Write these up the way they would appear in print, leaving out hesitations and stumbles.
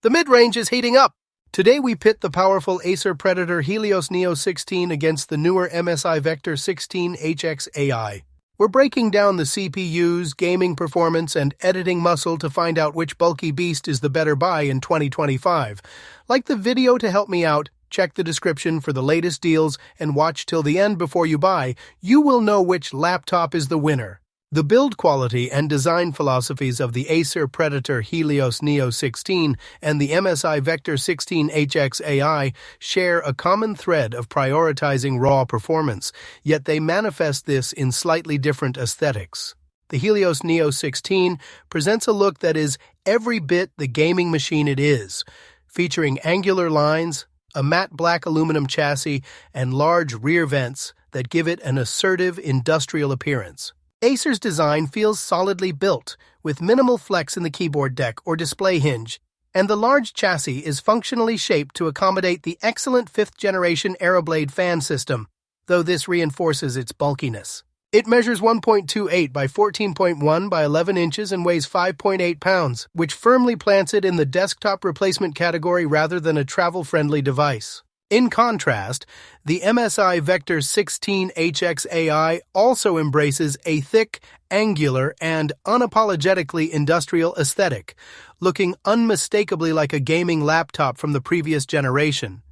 The mid-range is heating up. Today we pit the powerful Acer Predator Helios Neo 16 against the newer MSI Vector 16HX AI. We're breaking down the CPU's gaming performance and editing muscle to find out which bulky beast is the better buy in 2025. Like the video to help me out, check the description for the latest deals, and watch till the end before you buy. You will know which laptop is the winner. The build quality and design philosophies of the Acer Predator Helios Neo 16 and the MSI Vector 16HX AI share a common thread of prioritizing raw performance, yet they manifest this in slightly different aesthetics. The Helios Neo 16 presents a look that is every bit the gaming machine it is, featuring angular lines, a matte black aluminum chassis, and large rear vents that give it an assertive industrial appearance. Acer's design feels solidly built, with minimal flex in the keyboard deck or display hinge, and the large chassis is functionally shaped to accommodate the excellent 5th-generation Aeroblade fan system, though this reinforces its bulkiness. It measures 1.28 by 14.1 by 11 inches and weighs 5.8 pounds, which firmly plants it in the desktop replacement category rather than a travel-friendly device. In contrast, the MSI Vector 16HX AI also embraces a thick, angular, and unapologetically industrial aesthetic, looking unmistakably like a gaming laptop from the previous generation.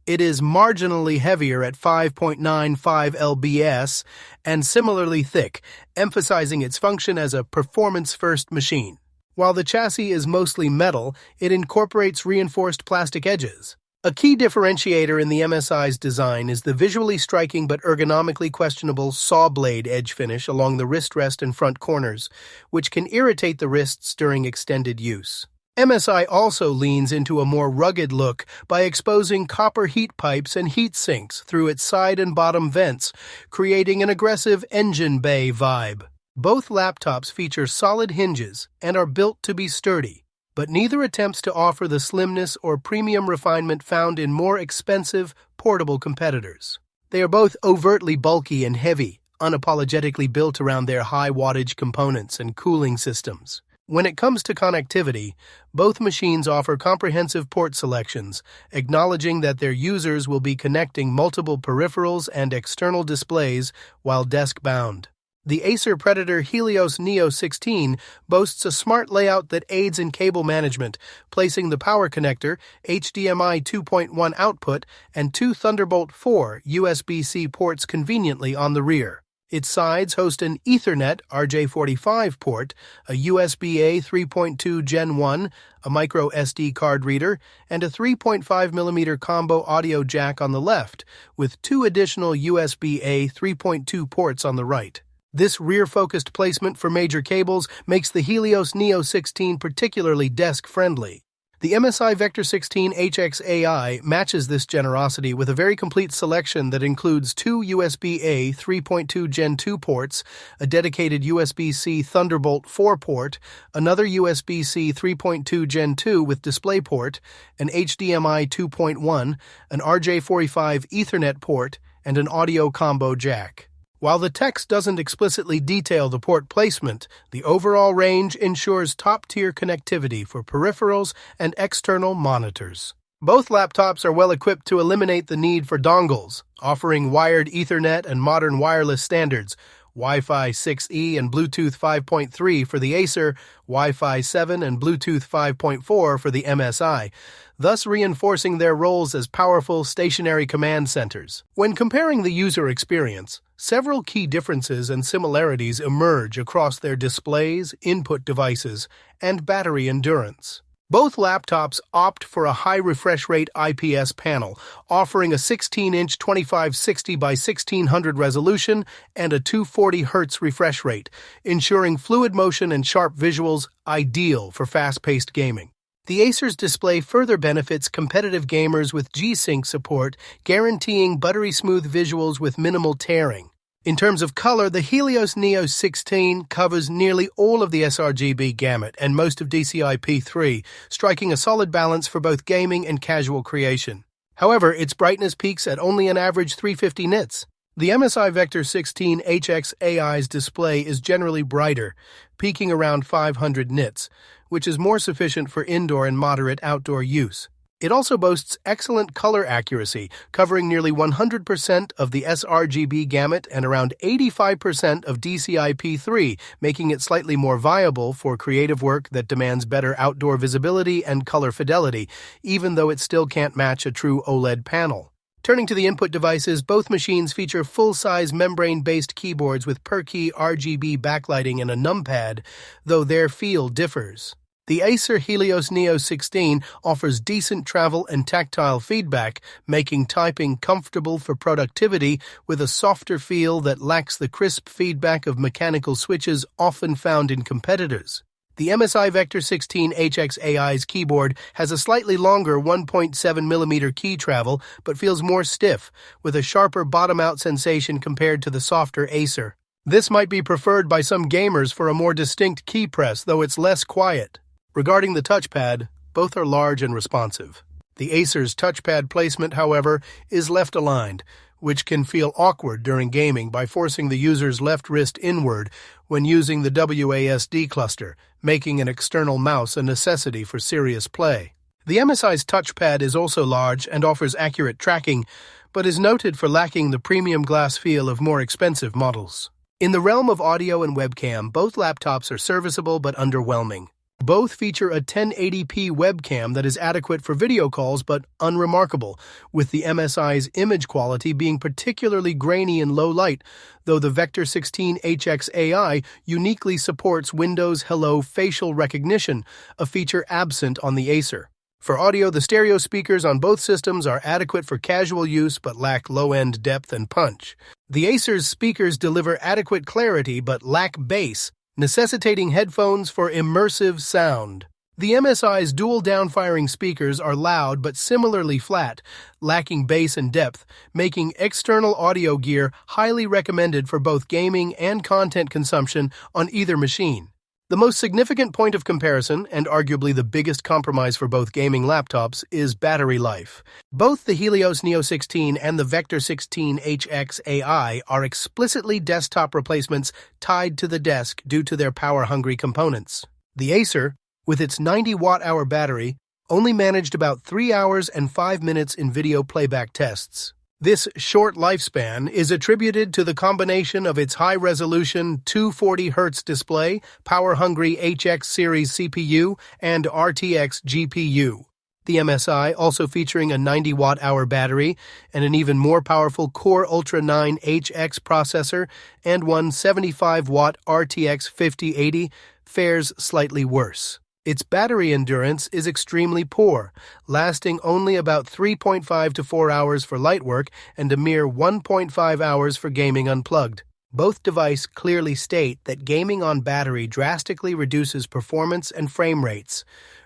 It is marginally heavier at 5.95 lbs and similarly thick, emphasizing its function as a performance-first machine. While the chassis is mostly metal, it incorporates reinforced plastic edges. A key differentiator in the MSI's design is the visually striking but ergonomically questionable saw blade edge finish along the wrist rest and front corners, which can irritate the wrists during extended use. MSI also leans into a more rugged look by exposing copper heat pipes and heat sinks through its side and bottom vents, creating an aggressive engine bay vibe. Both laptops feature solid hinges and are built to be sturdy, but neither attempts to offer the slimness or premium refinement found in more expensive, portable competitors. They are both overtly bulky and heavy, unapologetically built around their high-wattage components and cooling systems. When it comes to connectivity, both machines offer comprehensive port selections, acknowledging that their users will be connecting multiple peripherals and external displays while desk-bound. The Acer Predator Helios Neo 16 boasts a smart layout that aids in cable management, placing the power connector, HDMI 2.1 output, and 2 Thunderbolt 4 USB-C ports conveniently on the rear. Its sides host an Ethernet RJ45 port, a USB-A 3.2 Gen 1, a micro SD card reader, and a 3.5mm combo audio jack on the left, with 2 additional USB-A 3.2 ports on the right. This rear-focused placement for major cables makes the Helios Neo 16 particularly desk-friendly. The MSI Vector 16HX AI matches this generosity with a very complete selection that includes 2 USB-A 3.2 Gen 2 ports, a dedicated USB-C Thunderbolt 4 port, another USB-C 3.2 Gen 2 with DisplayPort, an HDMI 2.1, an RJ45 Ethernet port, and an audio combo jack. While the text doesn't explicitly detail the port placement, the overall range ensures top-tier connectivity for peripherals and external monitors. Both laptops are well equipped to eliminate the need for dongles, offering wired Ethernet and modern wireless standards, Wi-Fi 6E and Bluetooth 5.3 for the Acer, Wi-Fi 7 and Bluetooth 5.4 for the MSI, thus reinforcing their roles as powerful stationary command centers. When comparing the user experience, several key differences and similarities emerge across their displays, input devices, and battery endurance. Both laptops opt for a high refresh rate IPS panel, offering a 16-inch 2560 by 1600 resolution and a 240 Hz refresh rate, ensuring fluid motion and sharp visuals ideal for fast-paced gaming. The Acer's display further benefits competitive gamers with G-Sync support, guaranteeing buttery smooth visuals with minimal tearing. In terms of color, the Helios Neo 16 covers nearly all of the sRGB gamut and most of DCI-P3, striking a solid balance for both gaming and casual creation. However, its brightness peaks at only an average 350 nits. The MSI Vector 16 HX display is generally brighter, peaking around 500 nits, which is more sufficient for indoor and moderate outdoor use. It also boasts excellent color accuracy, covering nearly 100% of the sRGB gamut and around 85% of DCI-P3, making it slightly more viable for creative work that demands better outdoor visibility and color fidelity, even though it still can't match a true OLED panel. Turning to the input devices, both machines feature full-size membrane-based keyboards with per-key RGB backlighting and a numpad, though their feel differs. The Acer Helios Neo 16 offers decent travel and tactile feedback, making typing comfortable for productivity with a softer feel that lacks the crisp feedback of mechanical switches often found in competitors. The MSI Vector 16 HXAI's keyboard has a slightly longer 1.7mm key travel but feels more stiff, with a sharper bottom-out sensation compared to the softer Acer. This might be preferred by some gamers for a more distinct key press, though it's less quiet. Regarding the touchpad, both are large and responsive. The Acer's touchpad placement, however, is left-aligned, which can feel awkward during gaming by forcing the user's left wrist inward when using the WASD cluster, making an external mouse a necessity for serious play. The MSI's touchpad is also large and offers accurate tracking, but is noted for lacking the premium glass feel of more expensive models. In the realm of audio and webcam, both laptops are serviceable but underwhelming. Both feature a 1080p webcam that is adequate for video calls but unremarkable, with the MSI's image quality being particularly grainy in low light, though the Vector 16 HXAI uniquely supports Windows Hello facial recognition, a feature absent on the Acer. For audio, the stereo speakers on both systems are adequate for casual use but lack low-end depth and punch. The Acer's speakers deliver adequate clarity but lack bass, necessitating headphones for immersive sound. The MSI's dual downfiring speakers are loud but similarly flat, lacking bass and depth, making external audio gear highly recommended for both gaming and content consumption on either machine. The most significant point of comparison, and arguably the biggest compromise for both gaming laptops, is battery life. Both the Helios Neo 16 and the Vector 16 HXAI are explicitly desktop replacements tied to the desk due to their power-hungry components. The Acer, with its 90 watt-hour battery, only managed about 3 hours and 5 minutes in video playback tests. This short lifespan is attributed to the combination of its high-resolution 240Hz display, power-hungry HX series CPU, and RTX GPU. The MSI also featuring a 90 watt-hour battery and an even more powerful Core Ultra 9 HX processor and one 75-watt RTX 5080 fares slightly worse. Its battery endurance is extremely poor, lasting only about 3.5 to 4 hours for light work and a mere 1.5 hours for gaming unplugged. Both devices clearly state that gaming on battery drastically reduces performance and frame rates,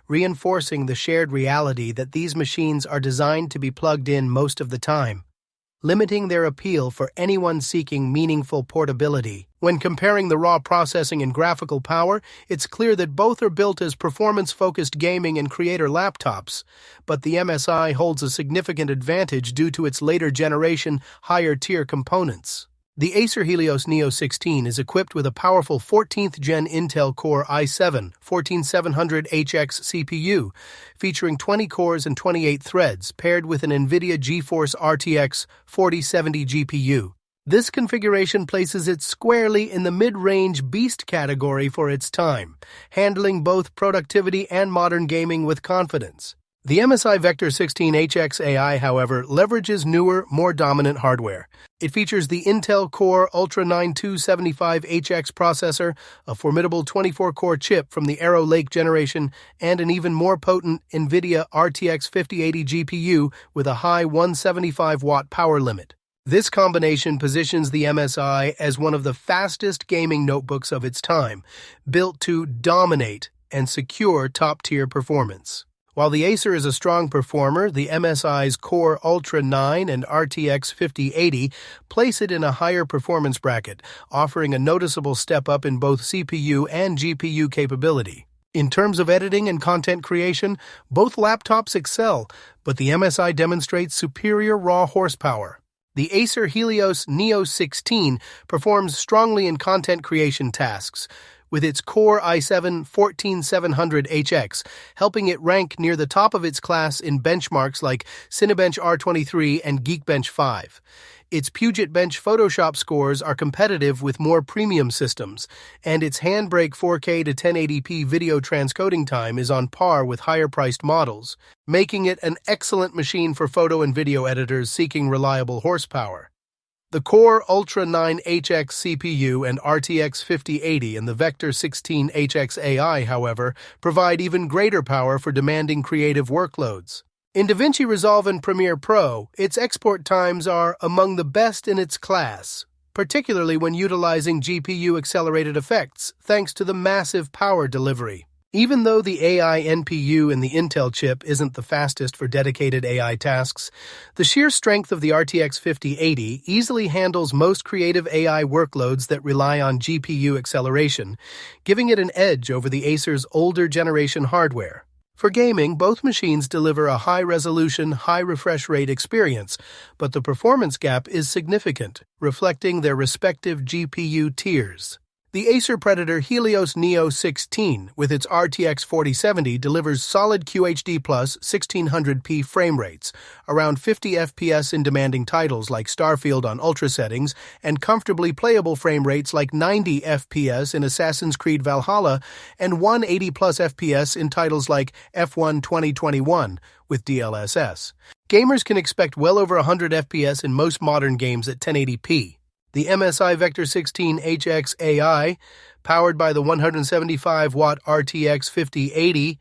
reinforcing the shared reality that these machines are designed to be plugged in most of the time, limiting their appeal for anyone seeking meaningful portability. When comparing the raw processing and graphical power, it's clear that both are built as performance-focused gaming and creator laptops, but the MSI holds a significant advantage due to its later-generation, higher-tier components. The Acer Helios Neo 16 is equipped with a powerful 14th-gen Intel Core i7-14700HX CPU, featuring 20 cores and 28 threads, paired with an NVIDIA GeForce RTX 4070 GPU. This configuration places it squarely in the mid-range beast category for its time, handling both productivity and modern gaming with confidence. The MSI Vector 16 HXAI, however, leverages newer, more dominant hardware. It features the Intel Core Ultra 9 275HX processor, a formidable 24-core chip from the Arrow Lake generation, and an even more potent NVIDIA RTX 5080 GPU with a high 175-watt power limit. This combination positions the MSI as one of the fastest gaming notebooks of its time, built to dominate and secure top-tier performance. While the Acer is a strong performer, the MSI's Core Ultra 9 and RTX 5080 place it in a higher performance bracket, offering a noticeable step up in both CPU and GPU capability. In terms of editing and content creation, both laptops excel, but the MSI demonstrates superior raw horsepower. The Acer Helios Neo 16 performs strongly in content creation tasks, with its Core i7-14700HX helping it rank near the top of its class in benchmarks like Cinebench R23 and Geekbench 5. Its Puget Bench Photoshop scores are competitive with more premium systems, and its Handbrake 4K to 1080p video transcoding time is on par with higher-priced models, making it an excellent machine for photo and video editors seeking reliable horsepower. The Core Ultra 9 HX CPU and RTX 5080 and the Vector 16 HX AI, however, provide even greater power for demanding creative workloads. In DaVinci Resolve and Premiere Pro, its export times are among the best in its class, particularly when utilizing GPU-accelerated effects, thanks to the massive power delivery. Even though the AI NPU in the Intel chip isn't the fastest for dedicated AI tasks, the sheer strength of the RTX 5080 easily handles most creative AI workloads that rely on GPU acceleration, giving it an edge over the Acer's older generation hardware. For gaming, both machines deliver a high-resolution, high-refresh rate experience, but the performance gap is significant, reflecting their respective GPU tiers. The Acer Predator Helios Neo 16, with its RTX 4070, delivers solid QHD+ 1600p frame rates, around 50 FPS in demanding titles like Starfield on ultra settings, and comfortably playable frame rates like 90 FPS in Assassin's Creed Valhalla and 180+ FPS in titles like F1 2021 with DLSS. Gamers can expect well over 100 FPS in most modern games at 1080p. The MSI Vector 16 HX AI, powered by the 175-watt RTX 5080,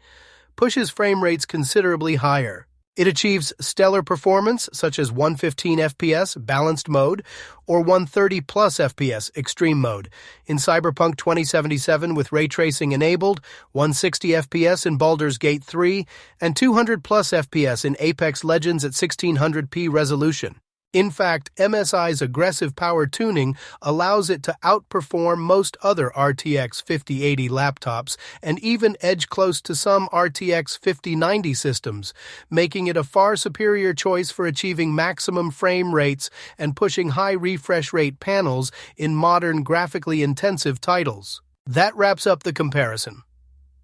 pushes frame rates considerably higher. It achieves stellar performance such as 115 FPS balanced mode or 130+ FPS extreme mode in Cyberpunk 2077 with ray tracing enabled, 160 FPS in Baldur's Gate 3, and 200+ FPS in Apex Legends at 1600p resolution. In fact, MSI's aggressive power tuning allows it to outperform most other RTX 5080 laptops and even edge close to some RTX 5090 systems, making it a far superior choice for achieving maximum frame rates and pushing high refresh rate panels in modern graphically intensive titles. That wraps up the comparison.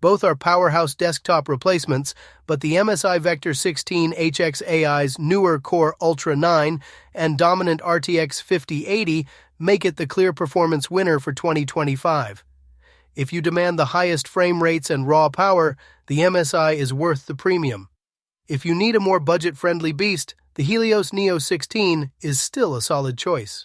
Both are powerhouse desktop replacements, but the MSI Vector 16 HX AI's newer Core Ultra 9 and dominant RTX 5080 make it the clear performance winner for 2025. If you demand the highest frame rates and raw power, the MSI is worth the premium. If you need a more budget-friendly beast, the Helios Neo 16 is still a solid choice.